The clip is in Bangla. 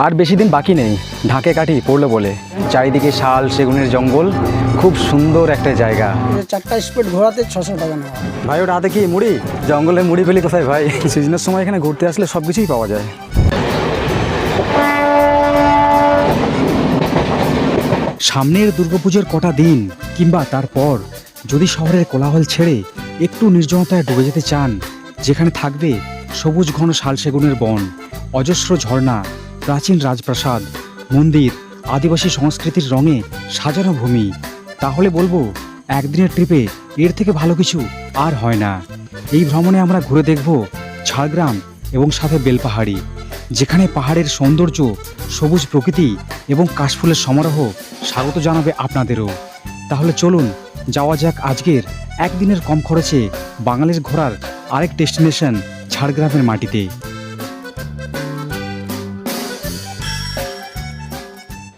আর বেশি দিন বাকি নেই, ঢাকে কাঠি পড়লো বলে। চারিদিকে শাল সেগুনের জঙ্গল, খুব সুন্দর একটা জায়গা। 4টা স্পট ঘোরাতে 600 টাকা নেওয়া। ভাই ওটা হাতে কি মুড়ি? জঙ্গলে মুড়ি পেলি কোথায় ভাই? সিজনের সময় এখানে ঘুরতে আসলে সব কিছুই পাওয়া যায়। সামনের দুর্গাপুজোর কটা দিন কিংবা তারপর যদি শহরের কোলাহল ছেড়ে একটু নির্জনতায় ডুবে যেতে চান, যেখানে থাকবে সবুজ ঘন শাল সেগুনের বন, অজস্র ঝর্ণা, প্রাচীন রাজপ্রাসাদ, মন্দির, আদিবাসী সংস্কৃতির রঙে সাজানো ভূমি, তাহলে বলবো একদিনের ট্রিপে এর থেকে ভালো কিছু আর হয় না। এই ভ্রমণে আমরা ঘুরে দেখব ঝাড়গ্রাম এবং সাথে বেলপাহাড়ি, যেখানে পাহাড়ের সৌন্দর্য, সবুজ প্রকৃতি এবং কাশফুলের সমারোহ স্বাগত জানাবে আপনাদেরও। তাহলে চলুন যাওয়া যাক আজকের একদিনের কম খরচে বাঙালির ঘোরার আরেক ডেস্টিনেশন ঝাড়গ্রামের মাটিতে।